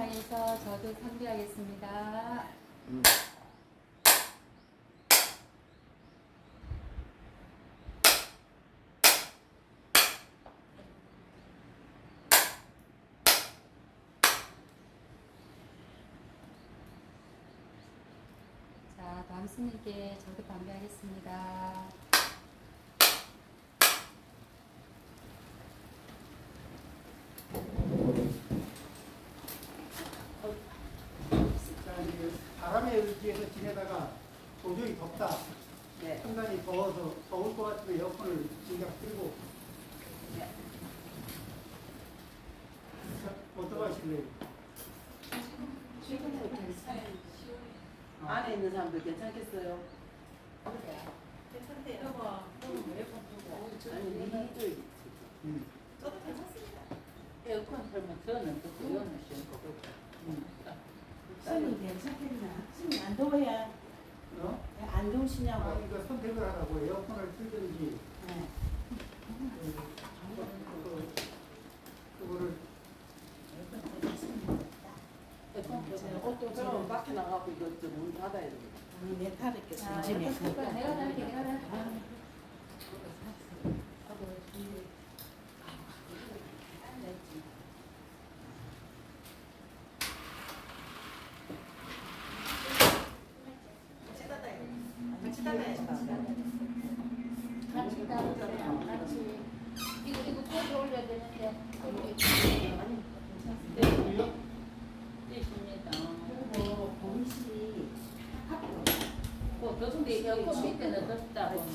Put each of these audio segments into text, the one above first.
향해서 저도 상대하겠습니다. 자, 남순에게 저도 반대하겠습니다. 바람에 의지해서 지내다가 도저히 덥다. 네. 상당히 더워서 더울 것 같으면 에어컨을 진작 틀고. 네. 어떻게 하실래요? 지금도 안에 있는 사람들 괜찮겠어요? 괜찮대요. 여보, 왜 에어컨 두고? 아니, 니들 저도 괜찮습니다. 에어컨 틀면 저는 또 그거는 싫은 거고. 스님 괜찮겠나? 스님 안 더워야 어? 안 더우시냐고. 아니, 이거 선택을 하라고 에어컨을 틀든지, 네. 그거를 에어컨 틀면 옷도 저는 밖에 나가고 이거 문 닫아야 됩니다. 내 탈을게 자, 손짐에. 내가 나갈게, 내가 나갈게. 같이 닫아야지. 같이 따르세요. 같이. 이거 꼬리 올려야 되는데. 꼬리. 틀려? 있습니다. 그리고 본실이 뭐 더운데 에어컨 밑에는 덥다고.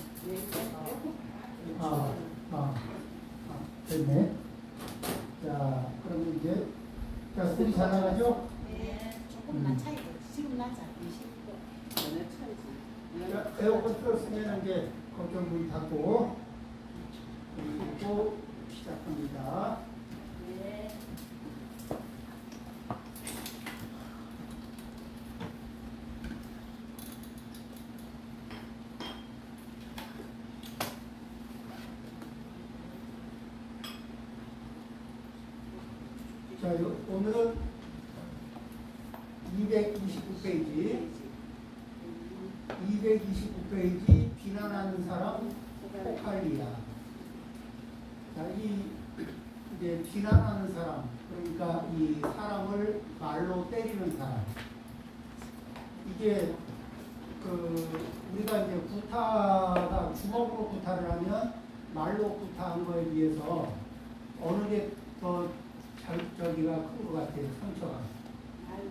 됐네. 자, 그럼 이제, 자, 소리 잘 나가죠? 조금만 차이가 지금 나자. 20도. 전에 차이지. 자, 에어컨 틀었으면 이제 거기 문 닫고, 그리고 시작합니다. 네. 자, 오늘은 229페이지. 229페이지, 비난하는 사람, 폭할리야. 자, 이제 비난하는 사람, 그러니까 이 사람을 말로 때리는 사람. 이게, 우리가 이제 구타가 주먹으로 구타를 하면 말로 구타한 거에 비해서 어느 게 더 자극적이가 큰 것 같아요, 상처가.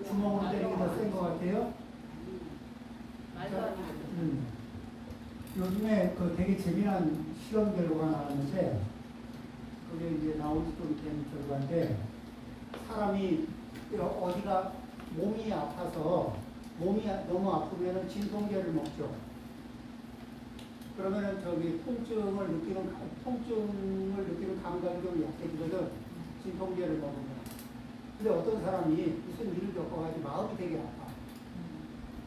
주먹으로 때리기 더 센 것 같아요? 말도 안 되는. 요즘에 되게 재미난 실험 결과가 나왔는데, 그게 이제 나온 지 좀 된 결과인데, 사람이 어디가 몸이 아파서 몸이 너무 아프면은 진통제를 먹죠. 그러면은 통증을 느끼는 감각이 좀 약해지거든. 진통제를 먹으면. 근데 어떤 사람이 무슨 일을 겪어가지고 마음이 되게 아파.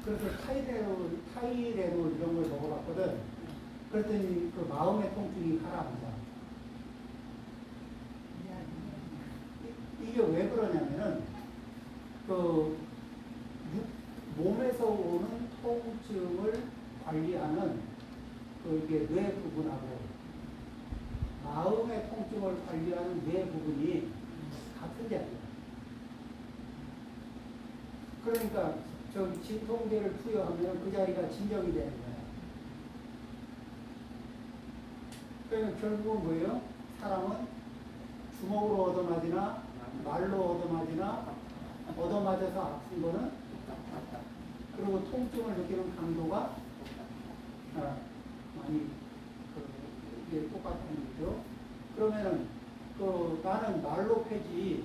그래서 타이레놀 이런 걸 먹어봤거든. 그랬더니 그 마음의 통증이 가라앉아. 이게 왜 그러냐면은 몸에서 오는 통증을 관리하는 이게 뇌 부분하고 마음의 통증을 관리하는 뇌 부분이 같은 게 아니야. 그러니까 진통제를 투여하면 그 자리가 진정이 되는 거야. 그러니까 결국은 뭐예요? 사람은 주먹으로 얻어맞으나 말로 얻어맞으나 얻어맞아서 아픈 거는 그리고 통증을 느끼는 강도가 많이 이게 똑같은 거죠. 그러면은 나는 말로 패지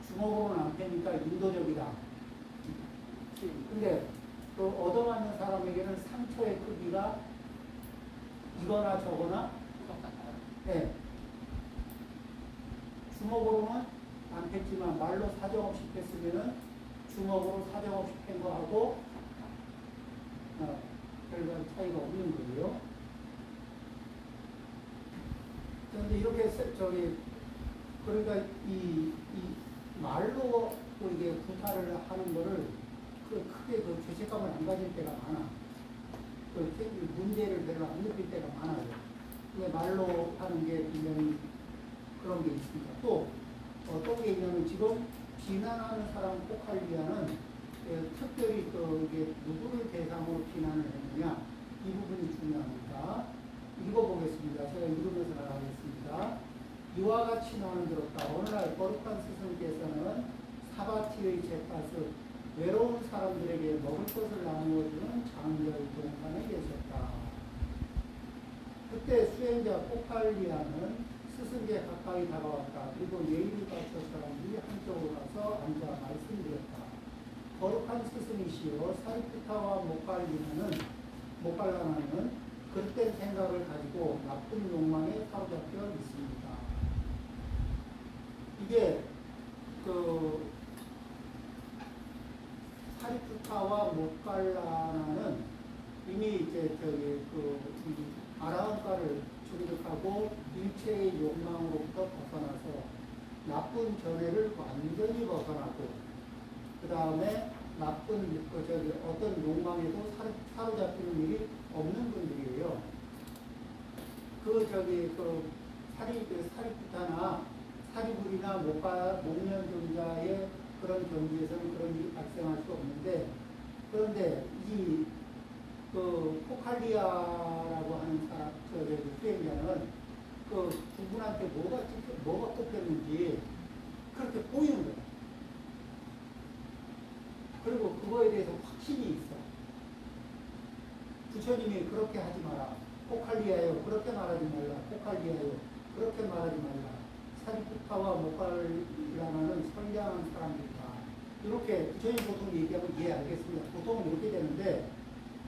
주먹으로는 안 패니까 인도적이다. 근데 얻어맞는 사람에게는 상처의 크기가 이거나 저거나 네. 주먹으로는 안 팼지만 말로 사정없이 팼으면은 주먹으로 사정없이 팬 거하고 별반 차이가 없는 거예요. 그런데 이렇게 그러니까 이 말로 또 이게 구타를 하는 거를 크게 죄책감을 안 가질 때가 많아. 문제를 별로 안 느낄 때가 많아요. 근데 말로 하는 게 분명히 그런 게 있습니다. 또 어떤 게 있냐면 지금 비난하는 사람 폭발리아는 특별히 이게 누구를 대상으로 비난을 했느냐 이 부분이 중요합니다. 읽어보겠습니다. 제가 읽으면서 나가겠습니다. 이와 같이 너는 들었다. 어느 날 거룩한 스승께서는 사바티의 잿밭을 외로운 사람들에게 먹을 것을 나누어주는 장절 동산에 계셨다. 그때 수행자 포칼리아는 스승께 가까이 다가왔다. 그리고 예의를 갖춰 사람들이 한쪽으로 가서 앉아 말씀드렸다. 거룩한 스승이시여 사리프타와 목갈라나는 그릇된 생각을 가지고 나쁜 욕망에 사로잡혀 있습니다. 이게 사리프타와 목갈라나는 이미 이제 아라한가를 충족하고 일체의 욕망으로부터 벗어나서 나쁜 견해를 완전히 벗어나고 그 다음에 나쁜 어떤 욕망에도 사로잡히는 일이 없는 분들이에요. 사리프타나 사리불이나 목련종자의 그런 경지에서는 그런 일이 발생할 수 없는데, 그런데 이 포칼리아라고 하는 사람, 수행자는 그분한테 뭐가 꼽혔는지 그렇게 보이는 거예요. 그리고 그거에 대해서 확신이 있어. 부처님이 그렇게 하지 마라. 포칼리아요. 그렇게 말하지 말라. 포칼리아요. 그렇게 말하지 말라. 사리프타와 목갈라나는 선량한 사람들이다. 이렇게 부처님 보통 얘기하면 알겠습니다. 보통은 이렇게 되는데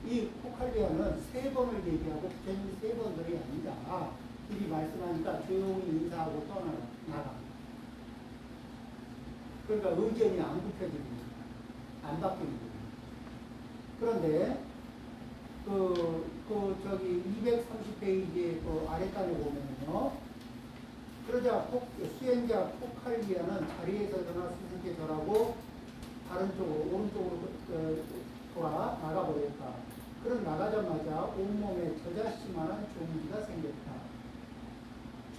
이 포칼리아는 3번을 얘기하고 부처님이 3번들이 아니다. 이리 말씀하니까 조용히 인사하고 떠나가. 그러니까 의견이 안 굽혀지는 거예요. 안 바뀌는 거예요. 그런데 230페이지의 아래단에 보면요. 그러자 수행자 포칼리아는 자리에서 일어나 스승께 절하고 다른 쪽으로 오른쪽으로 돌아 나가버렸다. 그런 나가자마자 온몸에 저자씨만한 종기가 생겼다.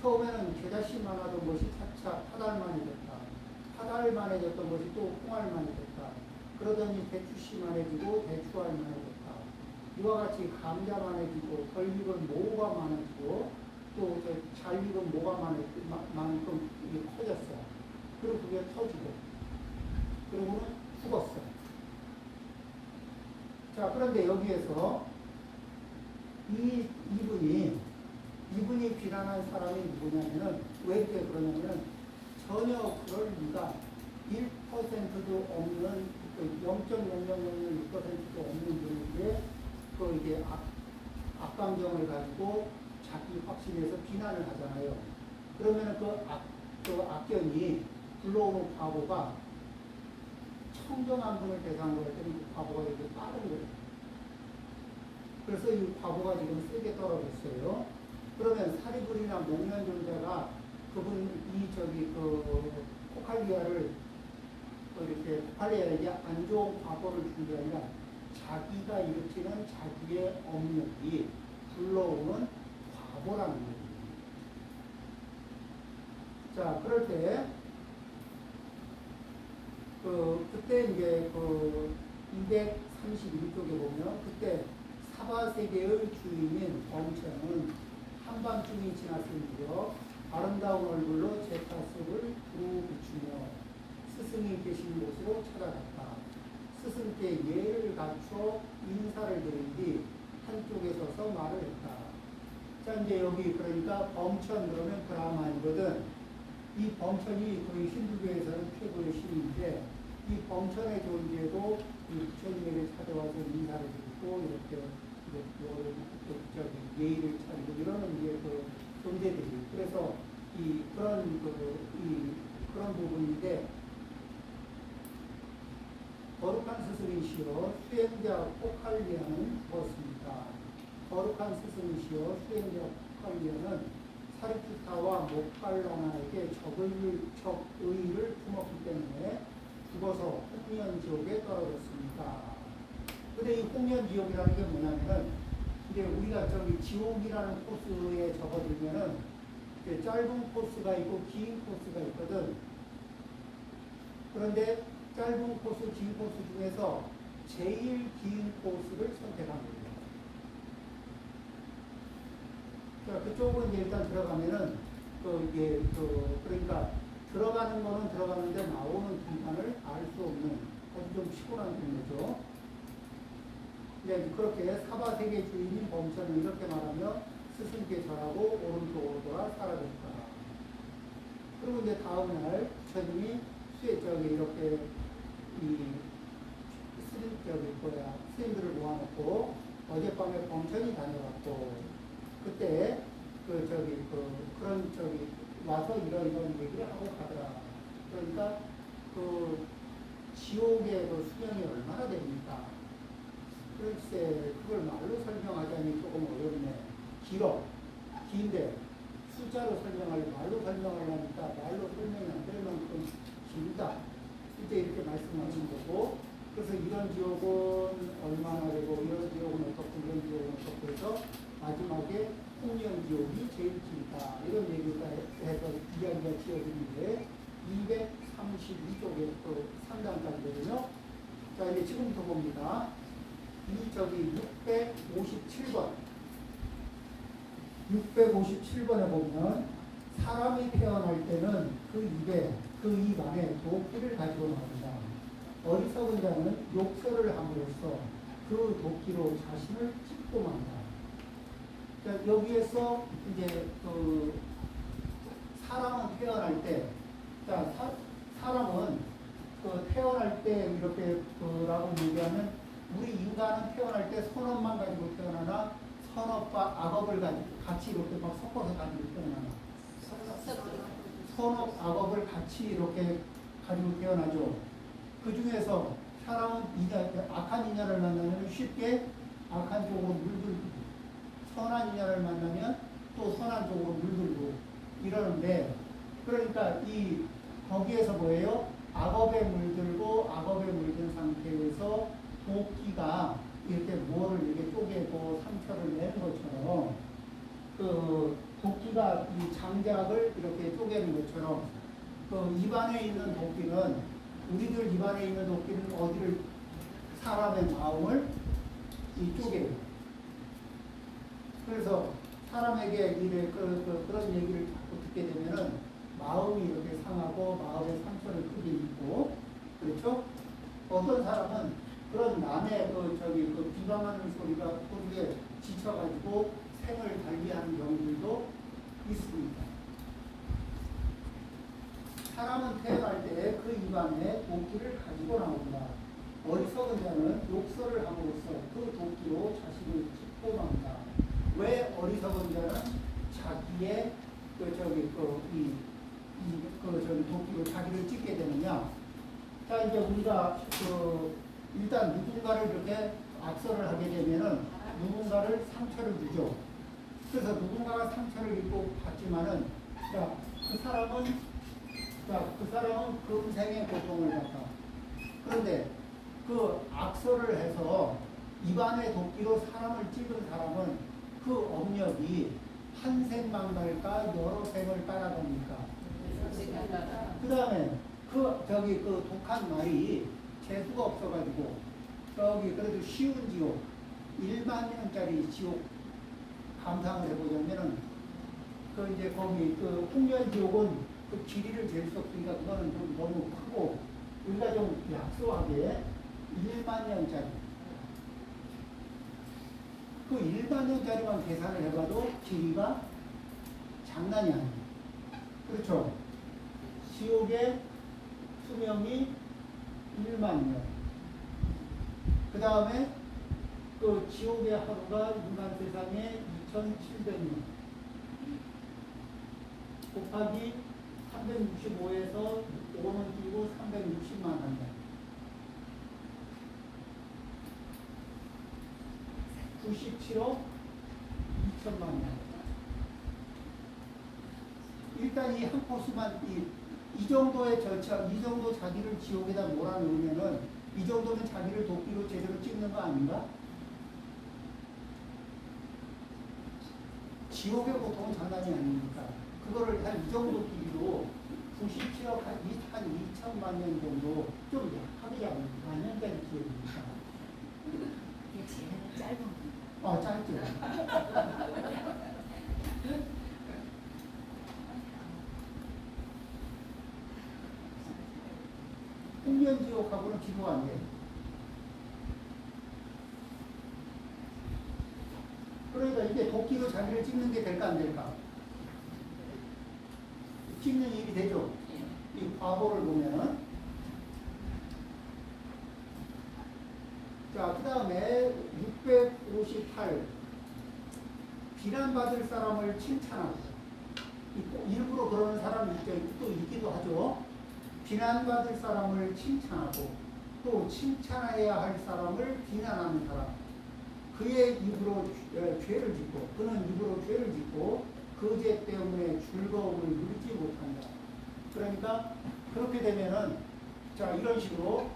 처음에는 저자씨만하던 것이 차차 파달만해졌다. 파달만해졌던 것이 또 홍알만해졌다. 그러더니 대추씨만해지고 대추알만해졌다. 이와 같이 감자만해지고 덜 익은 모가 많아지고 또 잘 익은 모가 많만큼 이게 커졌어. 그리고 그게 터지고 그러고는 죽었어. 자, 그런데 여기에서 이분이 비난한 사람이 누구냐면은 왜 이렇게 그러냐면은 전혀 그럴 리가 1%도 없는 0.0001%도 없는 분인데 이게 악감정을 가지고 자기 확신에서 비난을 하잖아요. 그러면은 그 악견이 불러오는 과거가 청정한 분을 대상으로 할 때는 그 과거가 이렇게 빠른 거예요. 그래서 이 과거가 지금 세게 떨어졌어요. 그러면 사리불이나 목련존자가 포칼리아를 포칼리아에게 안 좋은 과거를 준 게 아니라 자기가 일으키는 자기의 업력이 불러오는 과거라는 거예요. 자, 그럴 때 그때 이제 231쪽에 보면 그때 사바세계의 주인인 범천은 한밤중이 지났으므로 아름다운 얼굴로 제타석을 두루 비추며 스승이 계신 곳으로 찾아갔다. 스승께 예를 갖춰 인사를 드린 뒤 한쪽에 서서 말을 했다. 자, 이제 여기 그러니까 범천 그러면 브라만이거든. 이 범천이 거의 힌두교에서는 최고의 신인데 이 범천의 존재도 이 부처님에게 찾아와서 인사를 드리고 이렇게 예의를 차리고 이러는 이제 존재들이 그래서 그런 부분인데 거룩한 스승이시여 수행자 포칼리아는 무엇입니까? 거룩한 스승이시여 수행자 포칼리아는 사리프타와 목갈라나에게 적의를 품었기 때문에 죽어서 홍련지옥에 떨어졌습니다. 근데 이 홍련지옥이라는 게 뭐냐면은 이제 우리가 저기 지옥이라는 코스에 접어들면은 이제 짧은 코스가 있고 긴 코스가 있거든. 그런데 짧은 코스, 긴 코스 중에서 제일 긴 코스를 선택한 거예요. 자, 그쪽으로 이제 일단 들어가면은 이게 그러니까 들어가는 거는 들어가는데 나오는 공간을 알 수 없는 아주 좀 피곤한 경우죠. 이제 그렇게 사바세계 주인인 범천은 이렇게 말하며 스승께 절하고 오른쪽으로 돌아 사라졌다. 그리고 이제 다음 날 부처님이 수혜적에 이렇게 스님들을 모아놓고 어젯밤에 범천이 다녀갔고 그때 그런 와서 이런 얘기를 하고 가더라. 그러니까 지옥의 수명이 얼마나 됩니까? 글쎄 그걸 말로 설명하자니 조금 어렵네. 긴데 숫자로 설명하려고 말로 설명하려니까 말로 설명이 안 될 만큼 길다. 이제 이렇게 말씀하신 거고 그래서 이런 지옥은 얼마나 되고 이런 지옥은 어떻고 이런 지옥은 어떻고 해서 마지막에 홍련지옥이 제일 길다. 이런 얘기가 해서 이야기가 지어지는데 232쪽에 또 상단까지 되거든요. 자 이제 지금부터 봅니다. 657번에 보면 사람이 태어날 때는 그 입 안에 도끼를 가지고 나옵니다. 어리석은 자는 욕설을 함으로써 그 도끼로 자신을 찢고 만다. 자, 여기에서 이제 사람은 태어날 때, 자, 사람은 태어날 때 이렇게 라고 얘기하면 우리 인간은 태어날 때 선업만 가지고 태어나나 선업과 악업을 가지고 같이 이렇게 막 섞어서 가지고 태어나나 선업, 악업을 같이 이렇게 가지고 태어나죠. 그 중에서 사람은 악한 인연을 만나면 쉽게 악한 쪽으로 물들고 선한 인연을 만나면 또 선한 쪽으로 물들고 이러는데 그러니까 거기에서 뭐예요? 악업에 물들고 악업에 물든 상태에서 도끼가 이렇게 뭐를 이렇게 쪼개고 상처를 내는 것처럼 도끼가 이 장작을 이렇게 쪼개는 것처럼 입안에 있는 도끼는 우리들 입안에 있는 도끼는 어디를 사람의 마음을 쪼개요. 그래서 사람에게 그런 얘기를 자꾸 듣게 되면은 마음이 이렇게 상하고 마음의 상처를 크게 입고 그렇죠? 어떤 사람은 그런 남의 비방하는 소리에 지쳐가지고 생을 달리하는 경우들도 있습니다. 사람은 태어날 때 그 입안에 도끼를 가지고 나온다. 어리석은 자는 욕설을 함으로써 그 도끼로 자신을 찢고 만다. 왜 어리석은 자는 자기의 도끼로 자기를 찢게 되느냐? 자 이제 우리가 일단 누군가를 이렇게 악설을 하게 되면은 누군가를 상처를 주죠. 그래서 누군가가 상처를 입고 받지만은 그 사람은 금생의 고통을 받다. 그런데 그 악설을 해서 입안의 도끼로 사람을 찌른 사람은 그 업력이 한 생만 갈까 여러 생을 따라갑니까? 그 다음에 그 독한 말이 재수가 없어가지고 그래도 쉬운 지옥 1만 년짜리 지옥 감상을 해보자면은 이제 거기 홍련지옥은 그 길이를 잴 수 없으니까 그거는 좀 너무 크고 우리가 좀 약소하게 1만 년짜리 그 1만 년짜리만 계산을 해봐도 길이가 장난이 아니에요. 그렇죠? 지옥의 수명이 1만 년. 그 다음에 지옥의 하루가 인간 세상에 2700년. 곱하기 365에서 5는 끼고 360만 한다. 97억 2천만 년. 일단 이 한 코스만 이 정도의 절차, 이 정도 자기를 지옥에다 몰아넣으면은 이 정도면 자기를 도끼로 제대로 찍는 거 아닌가? 지옥의 고통은 장난이 아니니까 그거를 한 이 정도 길이로 97억 한 2천만 년 정도 좀 약하게 만 년까지 기억입니다. 이게 제일 짧은 거. 짧죠. 홍련지옥하고는 비교가 안 돼. 그러니까 이게 도끼로 자기를 찍는 게 될까 안 될까? 찍는 일이 되죠. 이 과거를 보면은. 자, 그 다음에 658. 비난받을 사람을 칭찬하고. 일부러 그러는 사람이 또 있기도 하죠. 비난받을 사람을 칭찬하고 또 칭찬해야 할 사람을 비난하는 사람. 그의 입으로 죄를 짓고 그는 입으로 죄를 짓고 그 죄 때문에 즐거움을 누리지 못한다. 그러니까 그렇게 되면은 자 이런 식으로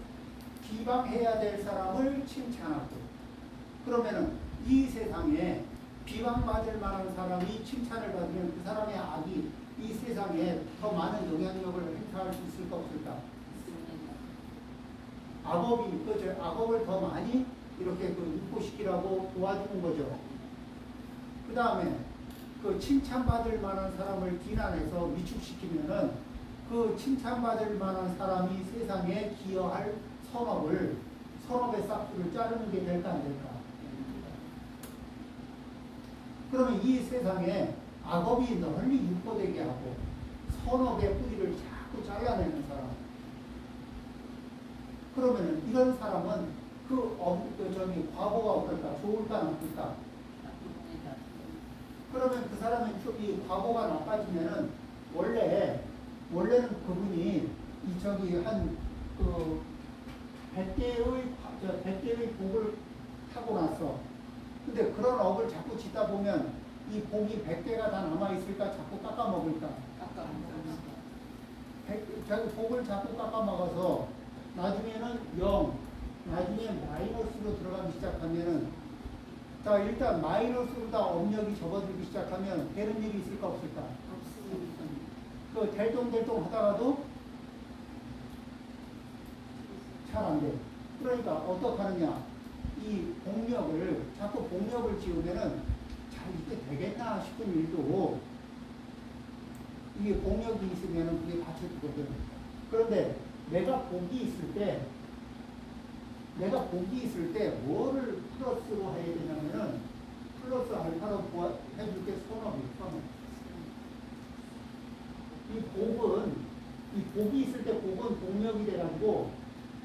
비방해야 될 사람을 칭찬하고 그러면은 이 세상에 비방받을 만한 사람이 칭찬을 받으면 그 사람의 악이 이 세상에 더 많은 영향력을 행사할 수 있을까 없을까? 악업을 더 많이 이렇게 유포시키라고 도와주는 거죠. 그 다음에 그 칭찬받을 만한 사람을 비난해서 위축시키면은 그 칭찬받을 만한 사람이 세상에 기여할 선업의 싹두를 자르는 게 될까 안 될까? 그러면 이 세상에 악업이 널리 유포되게 하고 선업의 뿌리를 자꾸 잘라내는 사람. 그러면은 이런 사람은 과거가 어떨까? 좋을까 나쁠까? 그러면 그 사람의 이 과거가 나빠지면은 원래는 그분이 한 100개의 복을 타고 났어. 근데 그런 업을 자꾸 짓다 보면 이 복이 100개가 다 남아있을까? 자꾸 깎아먹을까? 자기 복을 자꾸 깎아먹어서 나중에는 0, 나중에 마이너스로 들어가기 시작하면은 자 일단 마이너스로 다 업력이 접어들기 시작하면 되는 일이 있을까 없을까? 없습니다. 그 델똥델똥 하다가도 잘 안 돼. 그러니까 어떡하느냐? 이 자꾸 복력을 지우면은 잘 이게 되겠나 싶은 일도 이게 복력이 있으면은 그게 받쳐주거든. 그런데 내가 복이 있을 때 뭐를 플러스로 해야 되냐면은 플러스 알파로 해줄 게 선업. 이 복이 있을 때 복은 복력이 돼가지고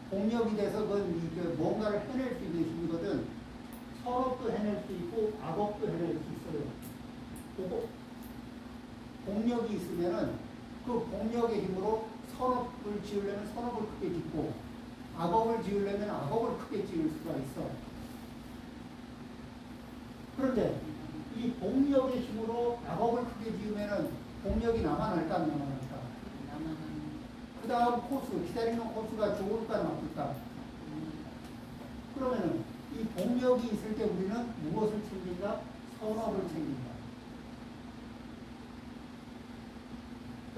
복력이 돼서 그건 뭔가를 해낼 수 있는 힘이거든. 선업도 해낼 수 있고 악업도 해낼 수 있어요. 복력이 있으면은 그 복력의 힘으로 선업을 지으려면 선업을 크게 짓고 악업을 지으려면 악업을 크게 지을 수가 있어. 그런데 이 복력의 힘으로 악업을 크게 지으면은 복력이 남아날까 안 남아날까? 그 다음 코스, 기다리는 코스가 좋을까 나쁠까? 그러면은 이 복력이 있을 때 우리는 무엇을 챙긴다? 선업을 챙긴다.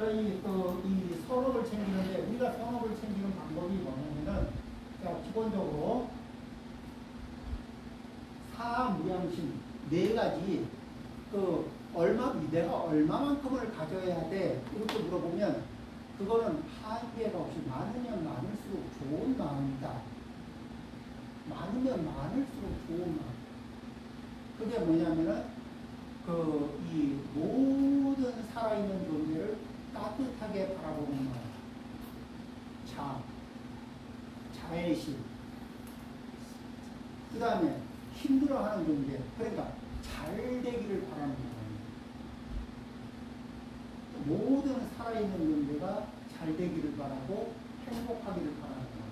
이 선업을 챙기는데 우리가 선업을 챙기는 방법이 뭐냐면은 기본적으로 사무양심 4가지 내가 얼마만큼을 가져야 돼 이렇게 물어보면 그거는 한계가 없이 많으면 많을수록 좋은 마음이다. 많으면 많을수록 좋은 마음. 그게 뭐냐면은 이 모든 살아있는 존재를 따뜻하게 바라보는 마음. 자애심. 그 다음에 힘들어하는 존재. 그러니까 잘 되기를 바라는 마음. 모든 살아있는 존재가 잘 되기를 바라고 행복하기를 바라는 마음.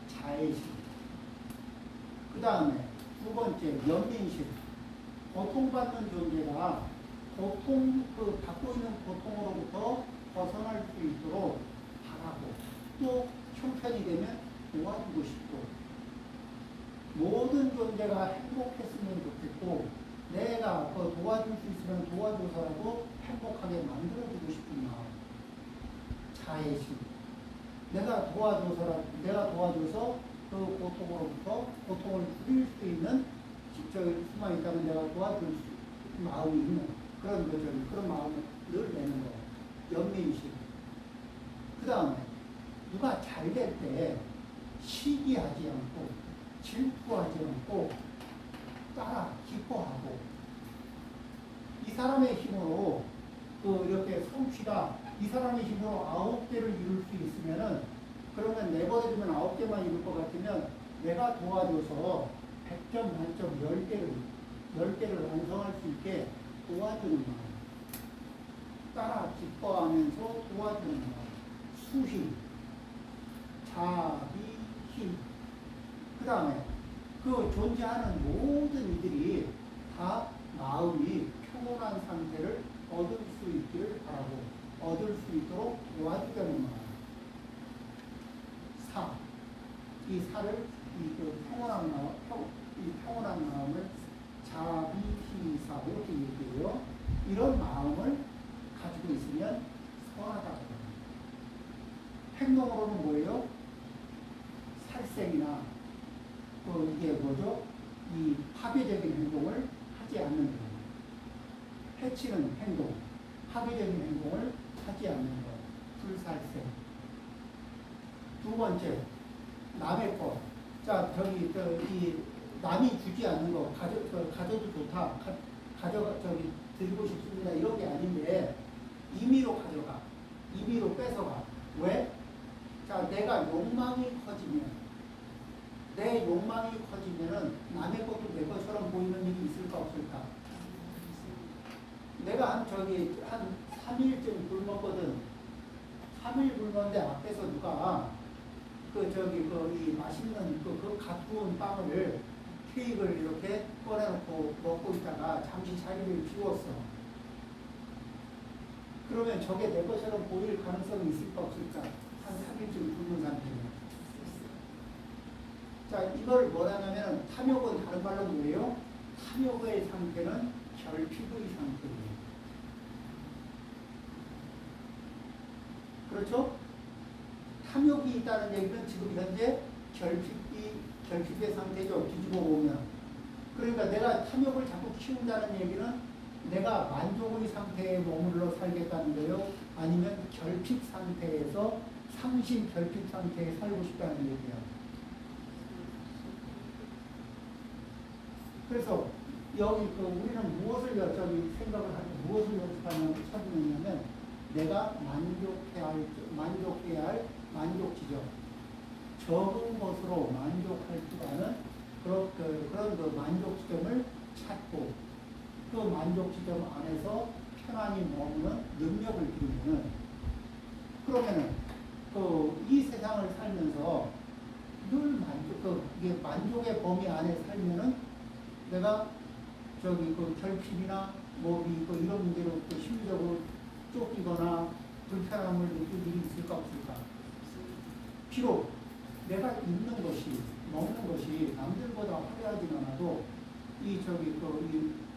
자애심. 그 다음에 2번째 연민심. 고통받는 존재가 받고 있는 고통으로부터 벗어날 수 있도록 바라고 또 형편이 되면 도와주고 싶고 모든 존재가 행복했으면 좋겠고 내가 그 도와줄 수 있으면 도와줘서라도 행복하게 만들어주고 싶은 마음 자애심 내가 도와줘서 그 고통으로부터 고통을 줄일 수 있는 수만 있다면 내가 도와줄 수 마음이 있는 그런 마음을 늘 내는 거 연민심 그 다음에 누가 잘 될 때 시기하지 않고 질투하지 않고 따라 기뻐하고 이 사람의 힘으로 이렇게 성취가 이 사람의 힘으로 9개를 이룰 수 있으면은 그러면 내버려두면 9개만 이룰 것 같으면 내가 도와줘서 100점 만점 10개를 완성할 수 있게 도와주는 마음 따라 기뻐하면서 도와주는 마음 수희 자비힘 그 다음에 그 존재하는 모든 이들이 다 마음이 평온한 상태를 얻을 수 있기를 바라고 얻을 수 있도록 도와주려는 마음 이 사를 평온한 마음을 자비희사 이렇게 얘기해요. 이런 마음을 가지고 있으면 선하다고 합니다. 행동으로는 뭐예요? 살생이나 이게 뭐죠? 이 파괴적인 행동을 하지 않는 것. 해치는 행동, 파괴적인 행동을 하지 않는 것. 불살생. 두 번째, 남의 것. 자, 이 남이 주지 않는 거 가져도 좋다. 드리고 싶습니다. 이런 게 아닌데 임의로 가져가. 임의로 뺏어가. 왜? 자, 내가 욕망이 커지면 내 욕망이 커지면은 남의 것도 내 것처럼 보이는 일이 있을까 없을까? 내가 한 3일쯤 굶었거든. 3일 굶었는데 앞에서 누가 이 맛있는 갓 구운 빵을 케이크를 이렇게 꺼내놓고 먹고 있다가 잠시 자리를 비웠어. 그러면 저게 내 것처럼 보일 가능성이 있을까 없을까? 한 3일쯤 굶은 상태면. 자, 이걸 뭐라냐면 탐욕은 다른 말로 뭐예요? 탐욕의 상태는 결핍의 상태예요. 그렇죠? 탐욕이 있다는 얘기는 지금 현재 결핍의 상태죠. 뒤집어 보면. 그러니까 내가 탐욕을 자꾸 키운다는 얘기는 내가 만족의 상태에 머물러 살겠다는 거예요. 아니면 결핍 상태에서 상심 결핍 상태에 살고 싶다는 얘기야. 그래서 여기 우리는 무엇을 생각을 하고 무엇을 찾느냐면 내가 만족해야 할 만족 지점, 적은 것으로 만족할 줄 아는 그런 만족 지점을 찾고 그 만족 지점 안에서 편안히 머무는 능력을 기르면은 그러면은 이 세상을 살면서 늘 이게 만족의 범위 안에 살면은 내가 결핍이나 이런 문제로 심리적으로 쫓기거나 불편함을 느낄 일이 있을까 없을까? 비록 내가 입는 것이 먹는 것이 남들보다 화려하진 않아도 이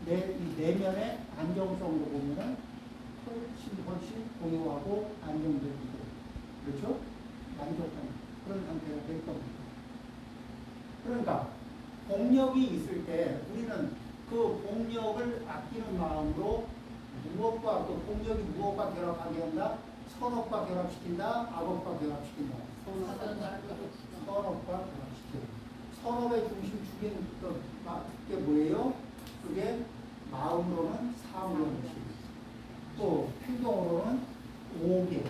내면의 안정성으로 보면은 훨씬 고요하고 안정적이고 그렇죠? 만족하는 그런 상태가 될 겁니다. 그러니까 복력이 있을 때 우리는 그 복력을 아끼는 마음으로 복력이 무엇과 결합하게 한다? 선업과 결합시킨다? 악업과 결합시킨다? 선업과 결합시킨다. 선업의 중심 축인 게 뭐예요? 그게 마음으로는 사무형식, 또 행동으로는 오개,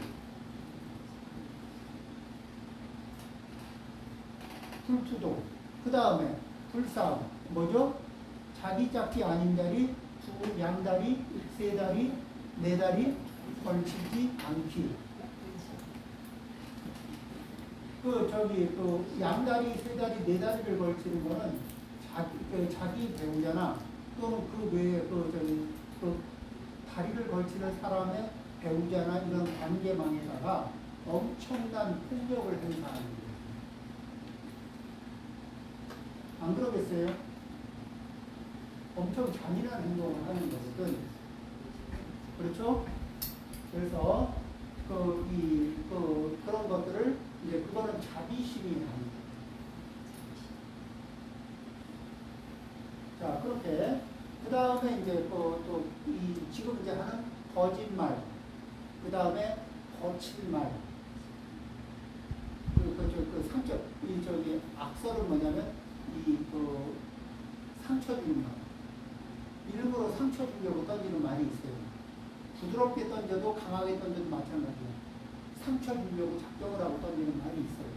불투동, 그 다음에 불싸움, 뭐죠? 자기 짝지 아닌 다리, 양다리, 세다리, 네다리 걸치지 않기. 양다리, 세다리, 네다리를 걸치는 거는 자기 배우자나 또는 그 외에 다리를 걸치는 사람의 배우자나 이런 관계망에다가 엄청난 폭력을 행사하는 거예요. 안 그러겠어요? 엄청 잔인한 행동을 하는 거거든. 그렇죠? 그래서 그런 것들을 이제 그거는 자비심이 나는 거예요. 자, 그렇게 그 다음에 이제 지금 이제 하는 거짓말, 그 다음에 거칠말, 상처, 악설은 뭐냐면 상처 주는 말. 일부러 상처 주려고 던지는 말이 있어요. 부드럽게 던져도 강하게 던져도 마찬가지예요. 상처 주려고 작정을 하고 던지는 말이 있어요.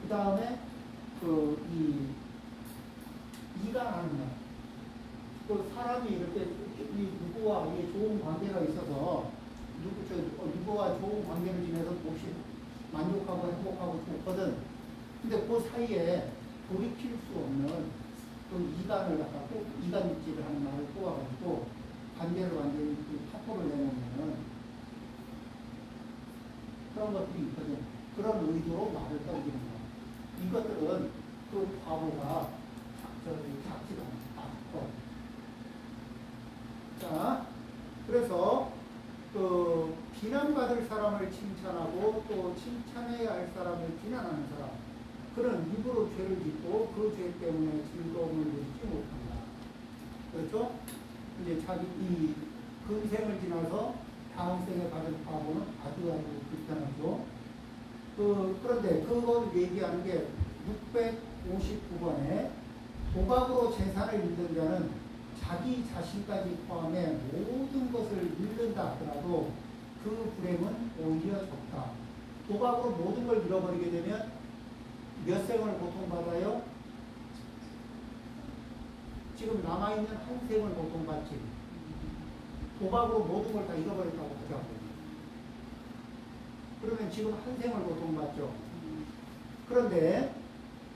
그 다음에 이간하는 말. 사람이 이렇게 누구와 좋은 관계가 있어서 누구와 좋은 관계를 지내서 몹시 만족하고 행복하고 좋거든. 근데 그 사이에 돌이킬 수 없는 이간을 갖다 꼭 이간질을 하는 말을 뽑아가지고 관계를 완전히 파포를 내놓으면 그런 것들이 있거든. 그런 의도로 말을 던지는 거야. 이것들은 그 바보가 작지가 않고. 자, 그래서 비난받을 사람을 칭찬하고 또 칭찬해야 할 사람을 비난하는 사람, 그는 입으로 죄를 짓고 그 죄 때문에 즐거움을 누리지 못한다. 그렇죠? 이제 자기 이 금생을 지나서 다음 생에 받은 바보는 아주 불편하죠. 그런데 그걸 얘기하는 게 659번에 도박으로 재산을 잃는 자는 자기 자신까지 포함해 모든 것을 잃는다 하더라도 그 불행은 오히려 적다. 도박으로 모든 걸 잃어버리게 되면 몇 생을 고통받아요? 지금 남아있는 한 생을 고통받지. 도박으로 모든 걸 다 잃어버렸다고 하자고. 그러면 지금 한 생을 고통받죠.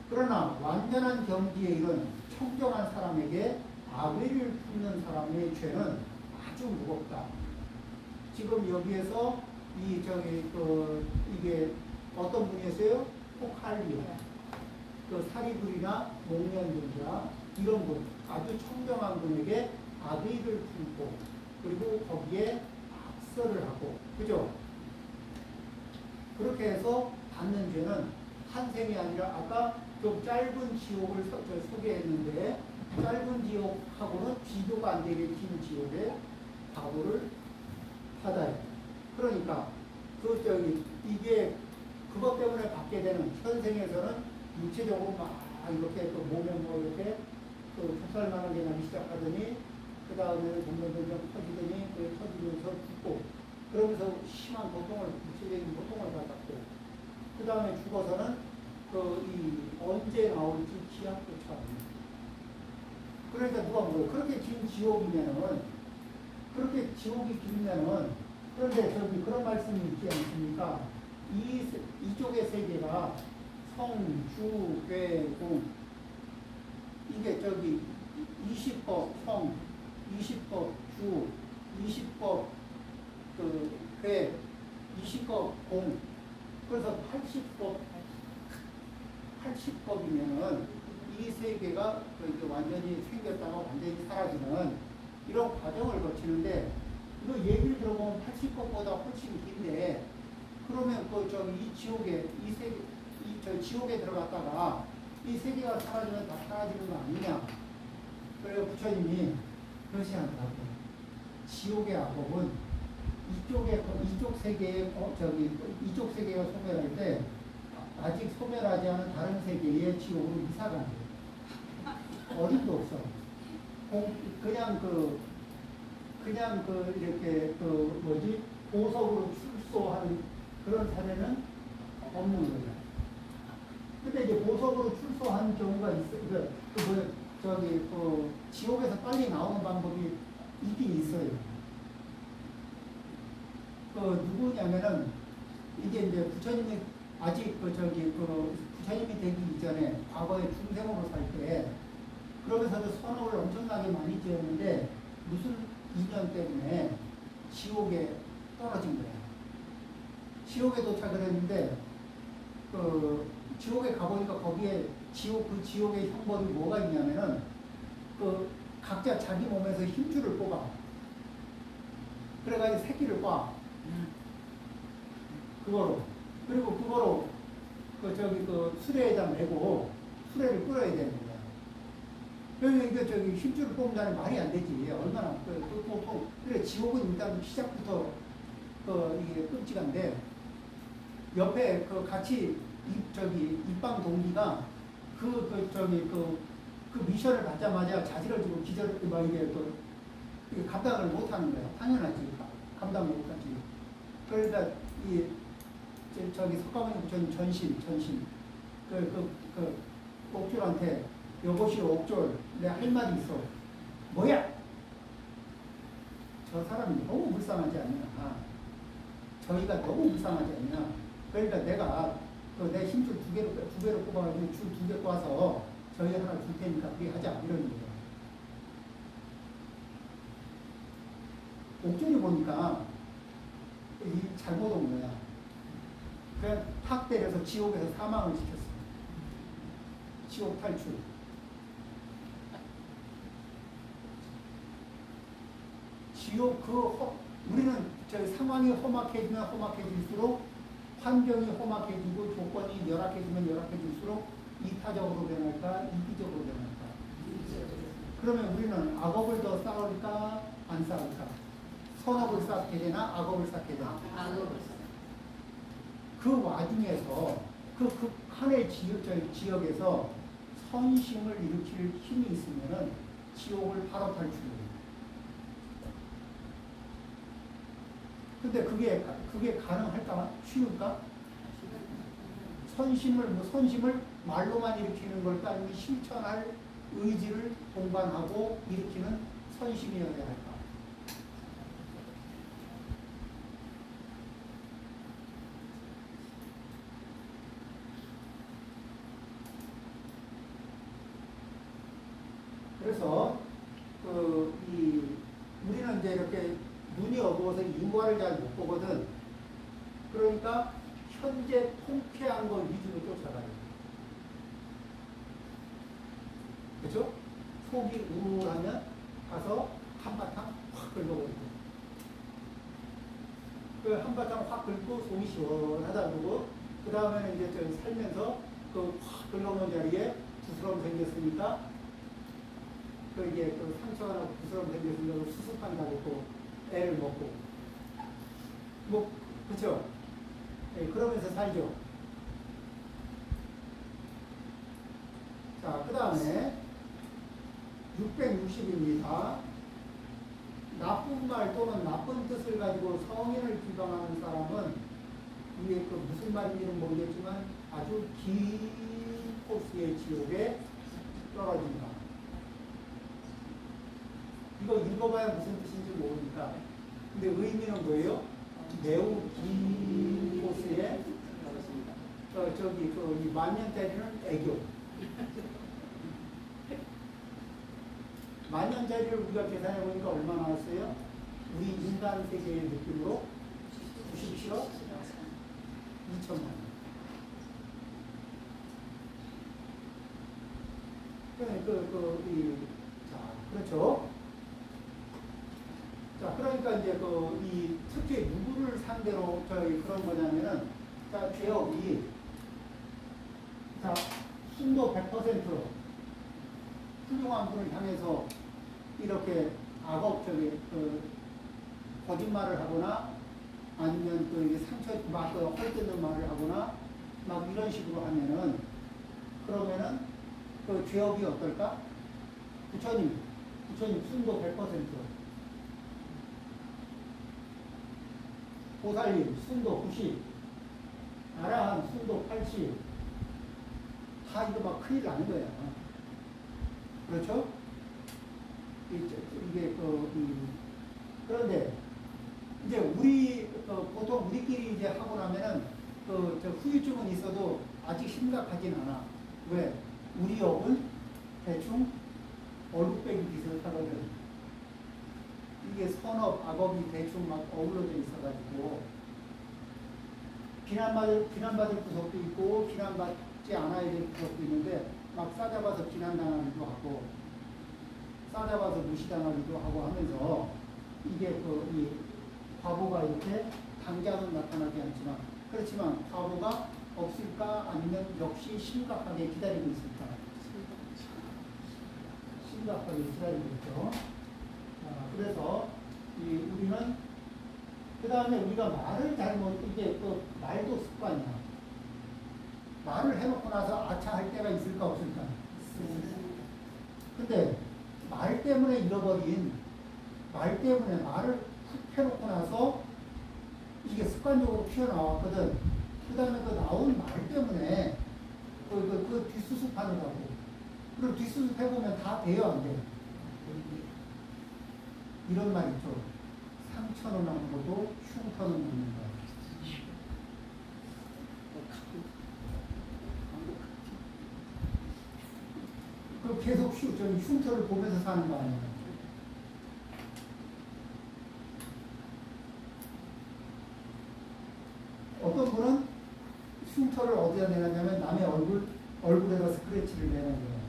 그러나 완전한 경지에 이른 청정한 사람에게 악의를 품는 사람의 죄는 아주 무겁다. 지금 여기에서 이게 어떤 분이었어요? 혹할리오, 사리불이나 목련들자 이런 분, 아주 청정한 분에게 악의를 품고 그리고 거기에 악설을 하고, 그죠? 그렇게 해서 받는 죄는 한 생이 아니라 아까 좀 짧은 지옥을 소개했는데 짧은 지옥하고는 비교가 안 되게 긴 지옥에 과거를 받아요. 그러니까 이게 그것 때문에 받게 되는 현생에서는 육체적으로 막 이렇게 몸에 이렇게 좁쌀만한 게 나기 시작하더니 그 다음에 점점 터지더니 터지면서 죽고 그러면서 심한 고통을 육체적인 고통을 받았고 그 다음에 죽어서는 언제 나올지 기약조차 그러니까 누가 뭐예요? 그렇게 긴 지옥이면은 그렇게 지옥이 길면은 그런데 그런 말씀이 있지 않습니까? 이쪽의 세계가 성, 주, 괴, 공 이게 20법 성, 20법 주, 20법 괴, 20법 공 그래서 80법이면은 이 세계가 완전히 생겼다가 완전히 사라지는 이런 과정을 거치는데 이거 얘기를 들어보면 80법보다 훨씬 긴데 그러면 이 지옥에 지옥에 들어갔다가 이 세계가 사라지면 다 사라지는 거 아니냐? 그래서 부처님이 그렇지 않다고. 지옥의 악법은 이쪽 세계에 이쪽 세계가 소멸할 때 아직 소멸하지 않은 다른 세계의 지옥으로 이사가 안 돼요. 어림도 없어. 그냥 이렇게 보석으로 출소하는 그런 사례는 없는 거예요. 근데 이제 보석으로 출소하는 경우가 있어요. 지옥에서 빨리 나오는 방법이 있긴 있어요. 누구냐면은 이게 이제 부처님이 아직 부처님이 되기 이전에 과거에 중생으로 살 때 그러면서도 선업을 엄청나게 많이 지었는데 무슨 인연 때문에 지옥에 떨어진 거야. 지옥에 도착을 했는데 그 지옥에 가보니까 거기에 그 지옥의 형벌이 뭐가 있냐면은 그 각자 자기 몸에서 힘줄을 뽑아. 그래가지고 새끼를 꽈. 그거로. 그리고 그거로 그 수레에다 메고 수레를 끌어야 되는 거야. 그러면 이게 힘줄을 뽑는다는 말이 안 되지. 얼마나 그래 지옥은 일단 시작부터 이게 끔찍한데 옆에 같이 입방 동기가 그 미션을 받자마자 자지러지고 기절을 막 이게 감당을 못하는 거야. 당연하지. 감당 못하지. 그러니까 석가모니 부처님 전신 옥졸한테 여보시 옥졸 내가 할 말이 있어. 뭐야? 저 사람이 너무 불쌍하지 않냐? 저희가 너무 불쌍하지 않냐? 그러니까 내가 내 힘줄 두 배로 뽑아가지고 줄 2개 꽈서 저희 하나 줄 테니까 그게 하자 이러는 거예요. 옥졸이 보니까 잘못 온 거야. 그냥 탁 때려서 지옥에서 사망을 시켰어. 지옥 탈출. 우리는 상황이 험악해지면 험악해질수록 환경이 험악해지고 조건이 열악해지면 열악해질수록 이타적으로 변할까 이기적으로 변할까. 그러면 우리는 악업을 더 쌓을까 안 쌓을까? 선업을 쌓게 되나 악업을 쌓게 되나? 그 와중에서 그 극한의 지역에서 선심을 일으킬 힘이 있으면은 지옥을 바로 탈출해요. 근데 그게 가능할까? 쉬울까? 선심을 말로만 일으키는 걸까? 아니면 실천할 의지를 동반하고 일으키는 선심이어야 할까? 그래서 우리는 이제 이렇게 눈이 어두워서 인과를 잘 못 보거든. 그러니까 현재 통쾌한 거 위주로 쫓아가요. 그렇죠? 속이 우울하면 가서 한바탕 확 긁어버리고 그 한바탕 확 긁고 속이 시원하다 그러고 그 다음에는 이제 살면서 확 긁어놓은 자리에 부스럼 생겼으니까 이게 상처가 나고 부스럼 생겼으니까 수습한다고 또 애를 먹고 그쵸? 네, 그러면서 살죠. 자, 그 다음에 660입니다. 나쁜 말 또는 나쁜 뜻을 가지고 성인을 비방하는 사람은 이게 무슨 말인지는 모르겠지만 아주 긴 코스의 지옥에 떨어진다. 이거 읽어봐야 무슨 뜻인지 모르니까. 근데 의미는 뭐예요? 매우 긴 코스에 이 만년 때리는 애교. 만년짜리를 우리가 계산해 보니까 얼마 나왔어요? 우리 인간 세계의 느낌으로 97억 2천만 원. 그렇죠. 자, 그러니까 이제 특히 누구를 상대로 그런 거냐면은, 자, 죄업이, 자, 순도 100% 훌륭한 분을 향해서 이렇게 거짓말을 하거나 아니면 이게 상처 막 헐뜯는 말을 하거나 막 이런 식으로 하면은 그러면은 죄업이 어떨까? 부처님 순도 100%, 보살님 순도 90, 아라한 순도 80, 다 이거 막 큰일 나는 거야. 그렇죠? 이게 그런데 이제 보통 우리끼리 이제 하고 나면은 후유증은 있어도 아직 심각하진 않아. 왜? 우리 업은 대충 얼룩배기 비슷하거든. 이게 선업, 악업이 대충 막 어우러져 있어가지고 비난받을 구석도 있고 비난받지 않아야 될 구석도 있는데 막 싸잡아서 비난당하기도 하고 싸잡아서 무시당하기도 하고 하면서 이게 이 과보가 이렇게 당장은 나타나지 않지만 그렇지만 과보가 없을까 아니면 역시 심각하게 기다리고 있을까? 심각하게 기다리고 있죠. 그래서 우리는 그 다음에 우리가 말을 잘못 이게 또 말도 습관이야. 말을 해놓고 나서 아차 할 때가 있을까 없을까? 근데 말 때문에 잃어버린 말 때문에 말을 훅 해놓고 나서 이게 습관적으로 튀어나왔거든. 그 다음에 그 나온 말 때문에 그 뒷수습하는 거고. 그리고 뒷수습 해보면 다 돼요, 안 돼요? 이런 말 있죠. 상처는 남고도 흉터는 남는 거야. 그럼 계속 흉터를 보면서 사는 거 아니에요? 어떤 분은 흉터를 어디다 내놨냐면 남의 얼굴에다 스크래치를 내는 거예요.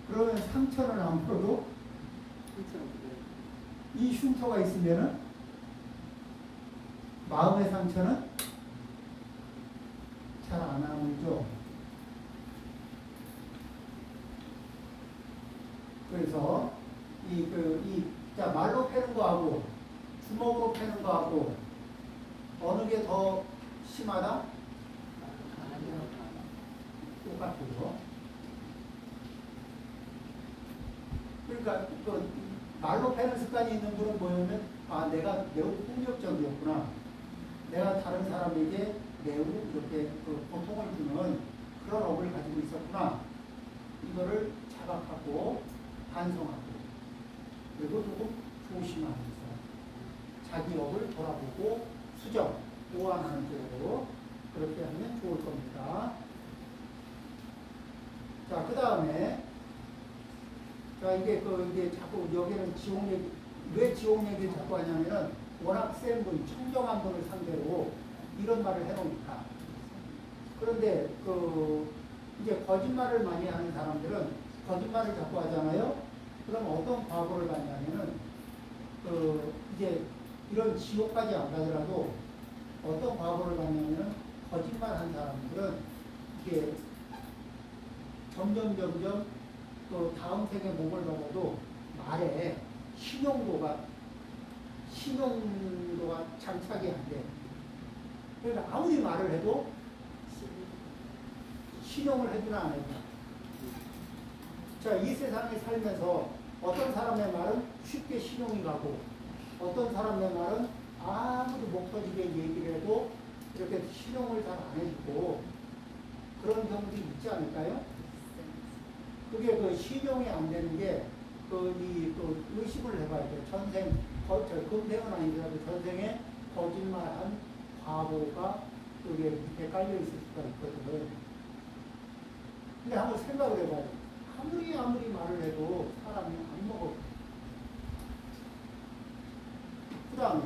그러면 상처는 안 풀어도 이 흉터가 있으면은 마음의 상처는 잘 안 아물죠. 그래서 자, 말로 패는 거하고 주먹으로 패는 거하고 어느 게 더 심하다? 똑같고요. 그러니까 말로 패는 습관이 있는 분은 뭐냐면 내가 매우 폭력적이었구나. 내가 다른 사람에게 매우 이렇게 고통을 주는 그런 업을 가지고 있었구나. 이거를 자각하고 반성하고 그리고 조금 조심하면서 자기 업을 돌아보고 수정, 보완하는 쪽으로 그렇게 하면 좋을 겁니다. 자, 그 다음에 자, 이게 자꾸 여기는 지옥 얘기, 왜 지옥 얘기를 자꾸 하냐면은 워낙 센 분, 청정한 분을 상대로 이런 말을 해놓으니까. 그런데 이제 거짓말을 많이 하는 사람들은 거짓말을 자꾸 하잖아요. 그럼 어떤 과거를 갖냐면은 이제 이런 지옥까지 안 가더라도 어떤 과거를 갖냐면은 거짓말한 사람들은 이게 점점 다음 생에 목을 받아도 말에 신용도가 장착이 안 돼. 그러니까 아무리 말을 해도 신용을 해주나 안 해주나. 자, 이 세상에 살면서 어떤 사람의 말은 쉽게 신용이 가고 어떤 사람의 말은 아무리 목 터지게 얘기를 해도 이렇게 신용을 잘 안 해주고 그런 경우도 있지 않을까요? 그게 신용이 안 되는 게 의심을 해봐야 돼요. 금생은 아니더라도 전생에 거짓말한 과보가 그게 밑에 깔려 있을 수가 있거든. 근데 한번 생각을 해봐요. 아무리 말을 해도 사람이 안 먹어. 그 다음에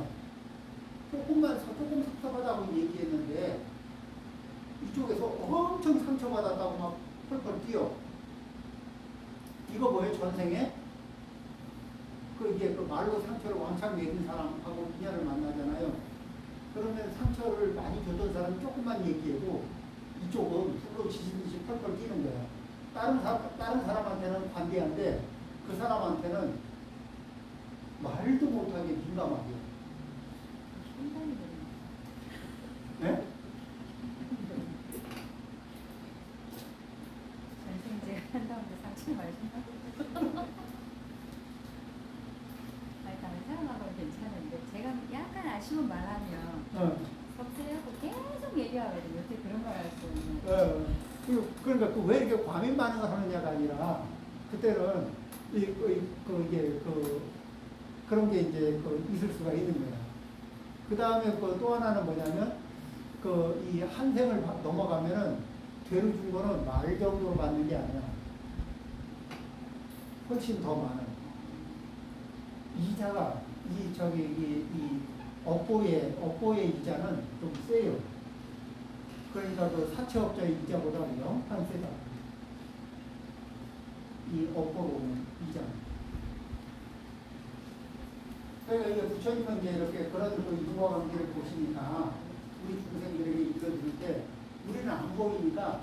조금 섭섭하다고 얘기했는데 이쪽에서 엄청 상처받았다고 막 펄펄 뛰어. 이거 뭐예요? 전생에 이게 말로 상처를 왕창 내린 사람하고 인연을 만나잖아요. 그러면 상처를 많이 줬던 사람이 조금만 얘기해도 이쪽은 불로 지지듯이 펄펄 뛰는 거야. 다른 사람한테는 관대한데 그 사람한테는 말도 못하게 민감하게. 네? 전생제 한다는데 상처 말좀 다른 사람하고는 괜찮은데 제가 약간 아쉬운 말하면 섭세하고 계속 얘기하거든요. 어떻게 그런 말 할 수 있는. 그러니까 왜 이렇게 과민 반응을 하느냐가 아니라 그때는 그런 게 이제 있을 수가 있는 거야. 그 다음에 또 하나는 뭐냐면 이 한 생을 넘어가면은 죄를 준 거는 말 정도로 받는 게 아니야. 훨씬 더 많아요. 이자가 이 업보의 이자는 좀 세요. 그러니까 그 사채업자의 이자보다 영판 세다. 이 업보로 오는 이자. 그러니까 이게 부처님은 이제 이렇게 그런 인과관계를 보시니까 우리 중생들에게 읽어줄 때 우리는 안 보이니까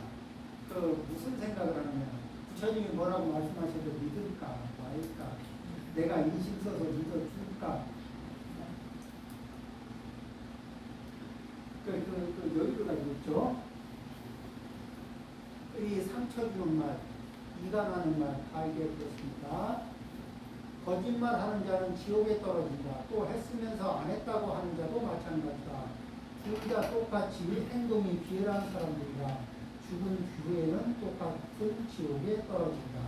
그 무슨 생각을 하느냐. 부처님이 뭐라고 말씀하셔도 믿을까 말까, 내가 인심 써서 믿어줄까. 그 여유를 가지고 있죠. 이 상처 주는 말, 이간하는 말 다 얘기해드렸습니다. 거짓말하는 자는 지옥에 떨어진다. 또 했으면서 안 했다고 하는 자도 마찬가지다. 둘 다 똑같이 행동이 비열한 사람들이다. 죽은 후에는 똑같은 지옥에 떨어진다.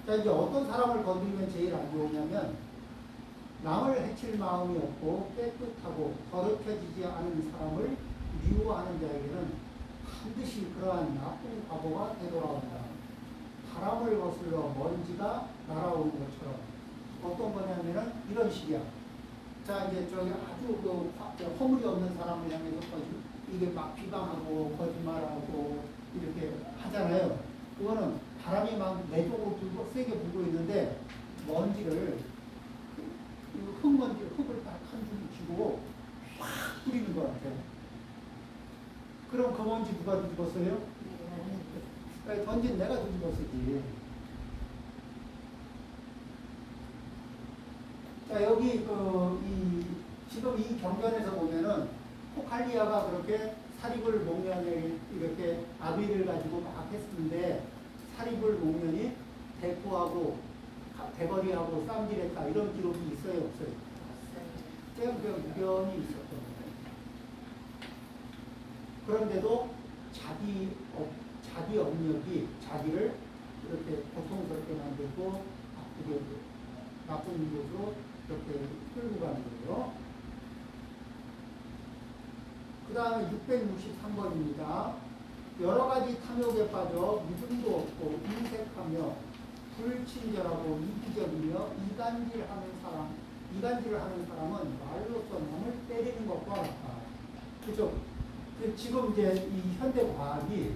자, 이제 어떤 사람을 건드리면 제일 안 좋으냐면 남을 해칠 마음이 없고 깨끗하고 더럽혀지지 않은 사람을 미워하는 자에게는 반드시 그러한 나쁜 과보가 되돌아온다. 바람을 거슬러 먼지가 날아오는 것처럼. 어떤 거냐면은 이런 식이야. 자, 이제 저기 아주 그 허물이 없는 사람을 향해서 이게 막 비방하고 거짓말하고 이렇게 하잖아요. 그거는 바람이 막 내 쪽으로 불고 세게 불고 있는데 먼지를 흙을 딱 한 줄 쥐고 확 뿌리는 것 같아요. 그럼 그 먼지 누가 뒤집었어요? 던진 내가 뒤집었지. 자, 여기 지금 이 경전에서 보면은 코칼리아가 그렇게 사립을 목련을 이렇게 아비를 가지고 막 했는데 사립을 목련이 대꾸하고 대거리하고 쌈질했다 이런 기록이 있어요, 없어요? 의견이 있었던 거예요. 그런데도 자기 업력이 자기를 이렇게 고통스럽게 만들고 아프게 나쁜 곳으로 이렇게 끌고 가는 거예요. 그 다음에 663번입니다. 여러 가지 탐욕에 빠져 믿음도 없고 인색하며 불친절하고 이기적이며 이간질을 하는 사람은 말로써 남을 때리는 것과 같다. 그죠? 지금 이제 이 현대 과학이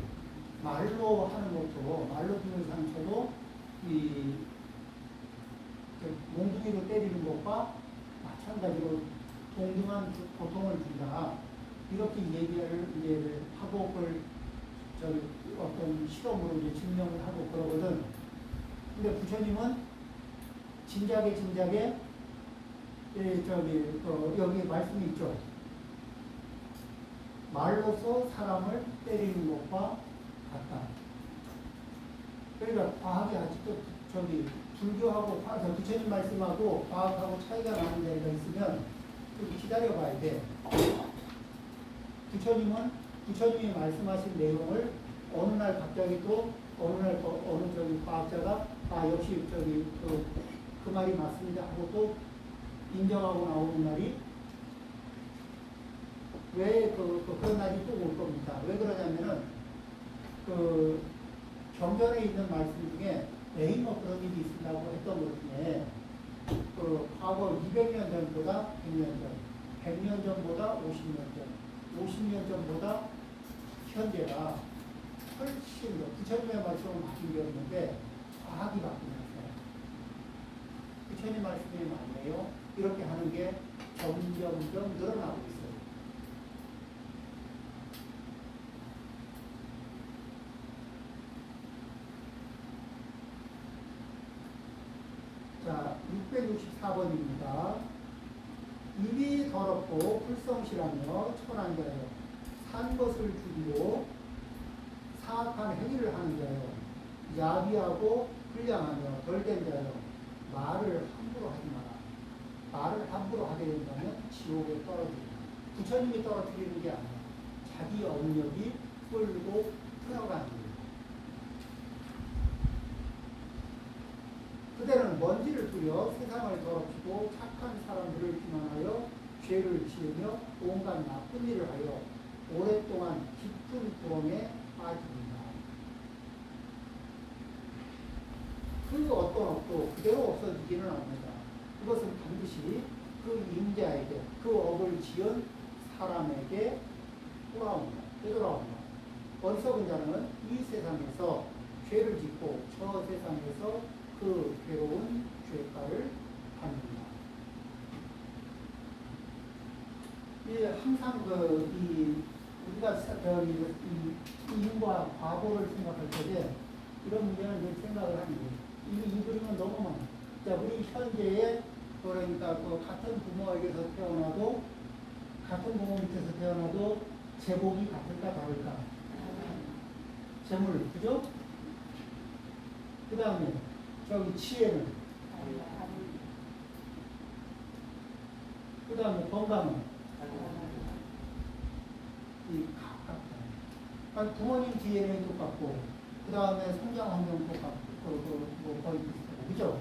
말로 하는 것도, 말로 주는 상처도 몽둥이로 때리는 것과 마찬가지로 동등한 고통을 준다. 이렇게 얘기를 이제 하고 어떤 실험으로 이제 증명을 하고 그러거든. 근데 부처님은 진작에 여기 말씀이 있죠. 말로서 사람을 때리는 것과 같다. 그러니까 과학이 아직도 불교하고 부처님 말씀하고 과학하고 차이가 나는 데가 있으면 좀 기다려봐야 돼. 부처님이 말씀하신 내용을 어느 날 갑자기 또 어느 과학자가 역시 그 말이 맞습니다 하고 또 인정하고 나오는 날이 왜 그런 날이 또 올 겁니다. 왜 그러냐면은 경전에 있는 말씀 중에 에이 그런 일이 있다고 했던 것 중에 과거 200년 전보다 100년 전, 100년 전보다 50년 전, 50년 전보다 현재가 훨씬 더 부처님의 말씀은 바뀐 과학이 바뀌면서 부처님 말씀이 맞네요. 이렇게 하는 게 점점점 늘어나고 있어요. 자, 664번입니다. 입이 더럽고 불성실하며 천한 자여, 산 것을 죽이고 사악한 행위를 하는 자여, 야비하고 불량하며 덜된 자여, 말을 함부로 하지 마라. 말을 함부로 하게 된다면 지옥에 떨어진다. 부처님이 떨어뜨리는 게 아니라 자기 업력이 끌고 들어가는 거예요. 그대는 먼지를 뿌려 세상을 더럽히고 착한 사람들을 비난하여 죄를 지으며 온갖 나쁜 일을 하여 오랫동안 깊은 구렁에 빠집니다. 그 어떤 업도 그대로 없어지지는 않는다. 그것은 반드시 그 임자에게, 그 업을 지은 사람에게 돌아온다. 되돌아온다. 어리석은 자는 이 세상에서 죄를 짓고 저 세상에서 그 괴로운 죄가를 받는다. 항상 우리가 이인과 과보를 생각할 때 이런 문제는 늘 생각을 하는 거예요. 이 그림은 너무 많아. 자, 우리 현재의 그러니까 같은 부모에게서 태어나도 같은 부모 밑에서 태어나도 제복이 같을까 다를까? 재물, 그죠? 그 다음에 저기 지혜는, 그 다음에 건강은 이 가깝다. 그러니까 부모님 DNA도 똑같고, 그 다음에 성장 환경도 똑같고, 거의 비슷하고, 그죠?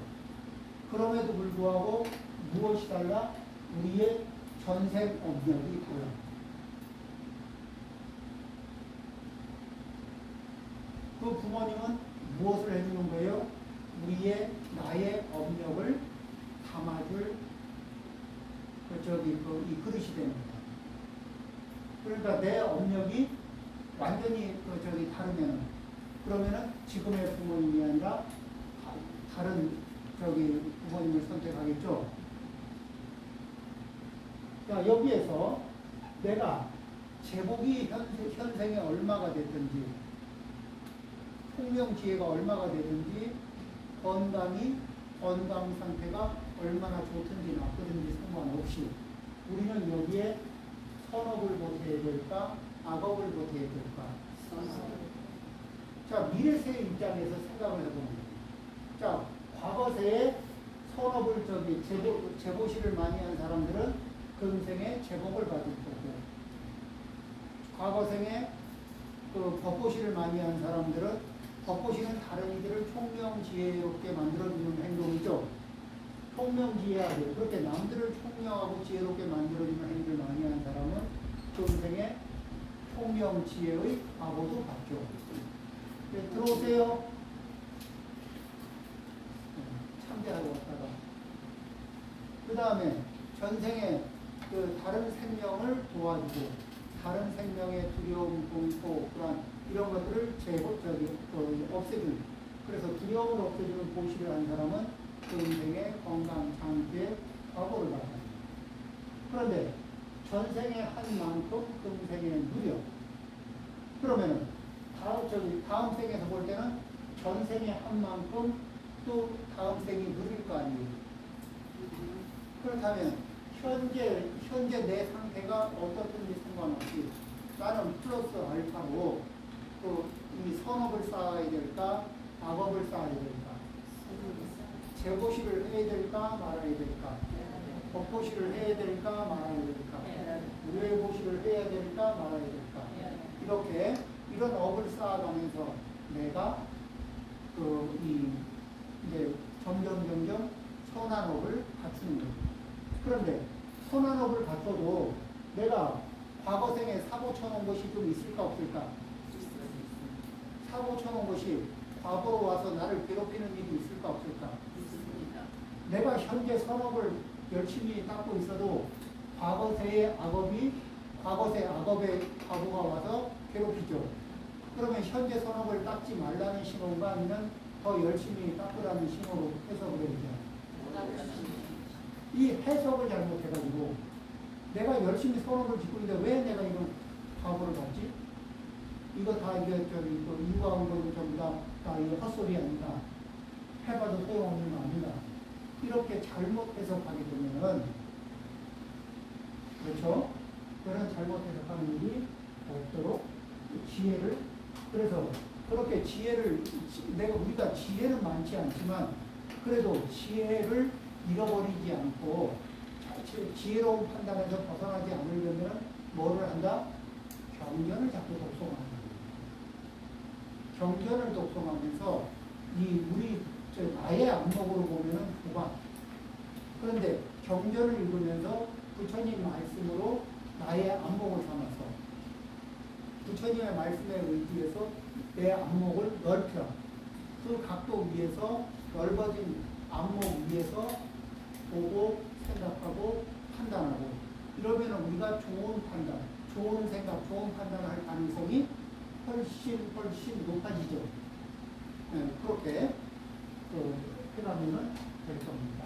그럼에도 불구하고 무엇이 달라? 우리의 전생 업력이 달라. 그 부모님은 무엇을 해주는 거예요? 나의 업력을 담아줄 이 그릇이 되는 거예요. 그러니까 내 업력이 완전히 다르면은, 그러면은 지금의 부모님이 아니라 다른 부모님을 선택하겠죠. 자, 여기에서 내가 제복이 현생에 얼마가 됐든지, 통명지혜가 얼마가 되든지, 건강 상태가 얼마나 좋든지 나쁘든지 상관없이 우리는 여기에 선업을 보태야 될까, 악업을 보태야 될까? 자, 미래세의 입장에서 생각을 해보면, 자, 과거세에 선업을 재보시를 많이 한 사람들은 금생에 제복을 받을 거고, 과거생에 법보시를 많이 한 사람들은 법보시는 다른 이들을 총명지혜롭게 만들어주는 행동이죠. 총명지혜하고 그렇게 남들을 총명하고 지혜롭게 만들어주는 행동을 많이 한 사람은 금생에 총명지혜의 과보도 받죠. 네, 들어오세요. 참배하러 왔다가. 그 다음에 전생에 다른 생명을 도와주고, 다른 생명의 두려움, 공포, 불안, 이런 것들을 없애주는, 그래서 두려움을 없애주는 보시를 한 사람은 그 인생의 건강, 장기의 과보를 받습니다. 그런데 전생에 한 만큼 금생에 누려. 그러면은 다음 생에서 볼 때는 전생에 한 만큼 또 다음 생이 누릴 거 아니에요. 그렇다면 현재 내 상태가 어떻든지 상관없이 나는 플러스 알파로 이 선업을 쌓아야 될까, 악업을 쌓아야 될까, 재보시를 해야 될까 말아야 될까, 법보시를 해야 될까 말아야 될까, 우회보시를 해야 될까 말아야 될까, 이렇게 이런 업을 쌓아가면서 내가 이제 점점 선한 업을 갖추는 거예요. 그런데 선한 업을 갖춰도 내가 과거생에 사고 쳐놓은 것이 좀 있을까 없을까? 사고 쳐놓은 것이 과거로 와서 나를 괴롭히는 일이 있을까 없을까? 있습니다. 내가 현재 선업을 열심히 닦고 있어도 과거세의 악업의 과거가 와서 괴롭히죠. 그러면 현재 선업을 닦지 말라는 신호인가 아니면 더 열심히 닦으라는 신호로 해석을 해야죠. 이 해석을 잘못해가지고 내가 열심히 선업을 짓고 있는데 왜 내가 이런 과거를 받지? 이거 다 인과응보는 전부 다 이거 헛소리 아니다. 해봐도 소용없는 거 아니다. 이렇게 잘못 해석하게 되면은, 그렇죠? 그런 잘못 해석하는 일이 없도록 지혜를, 그래서 그렇게 우리가 지혜는 많지 않지만 그래도 지혜를 잃어버리지 않고 지혜로운 판단에서 벗어나지 않으려면 뭐를 한다? 경전을 자꾸 독송하는 거예요. 경전을 독송하면서 나의 안목으로 보면은 후반. 그런데 경전을 읽으면서 부처님 말씀으로 나의 안목을 삼아서 부처님의 말씀에 의지해서 내 안목을 넓혀 그 각도 위에서 넓어진 안목 위에서 보고 생각하고 판단하고 이러면 우리가 좋은 판단, 좋은 생각, 좋은 판단을 할 가능성이 훨씬 높아지죠. 네, 그렇게 해가면은 될 겁니다.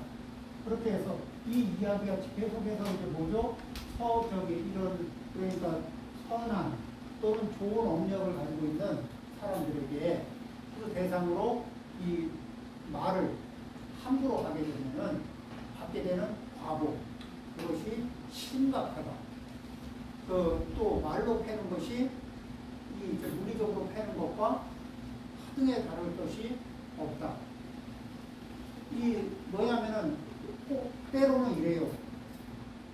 그렇게 해서 이 이야기가 계속해서 이제 뭐죠? 이런 그러니까 선한 또는 좋은 업력을 가지고 있는 사람들에게 그 대상으로 이 말을 함부로 하게 되면은 받게 되는 과보 그것이 심각하다. 또 말로 패는 것이 이 이제 물리적으로 패는 것과 하등에 다를 것이 없다. 이 뭐냐면은 꼭 때로는 이래요.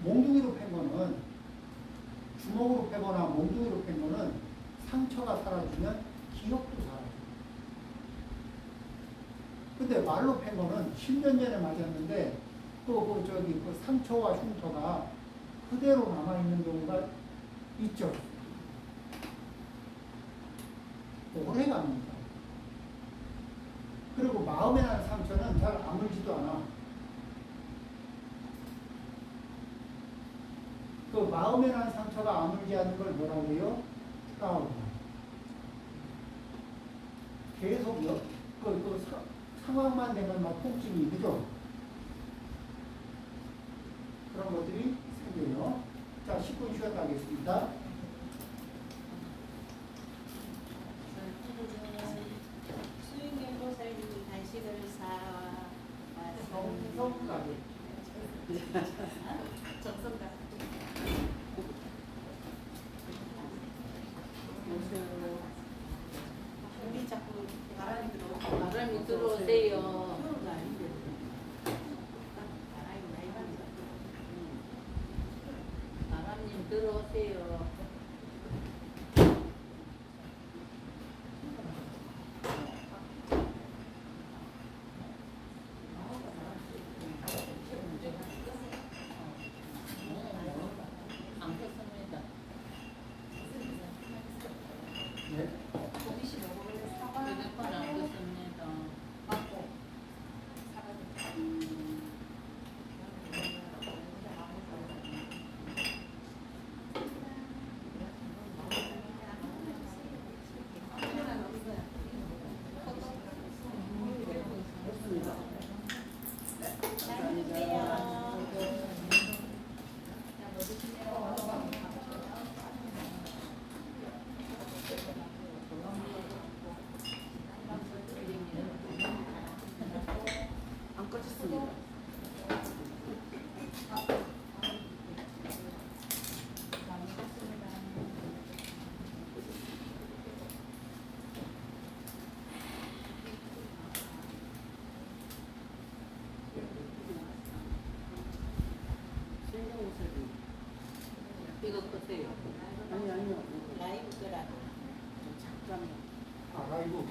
몽둥이로 팬 거는 주먹으로 패거나 몽둥이로 팬 거는 상처가 사라지면 기억도 사라져. 근데 말로 팬 거는 10년 전에 맞았는데 그 상처와 흉터가 그대로 남아있는 경우가 있죠. 오래 갑니다. 그리고 마음에 난 상처는 잘 아물지도 않아. 그 마음에 난 상처가 아물지 않는 걸 뭐라고 해요? 트라우마. 계속요. 상황만 되면 막 통증이, 그죠? 그런 것들이 생겨요. 자, 10분 쉬었다 하겠습니다. 수행연보살님이 간식을 사와 정성가게. 정성가 우리 자꾸 바람이 들어오고 바람이 들어오세요. 바람님 들어오세요. 안 켰습니다. 네. 고기씨 먹으면 사과 휴대폰 안 켰습니다. 맞고 사과 안 꺼졌습니다. 수행연보살님 이거 끄세요. 아니요. 라이브 끄라 잠깐만. 아이고.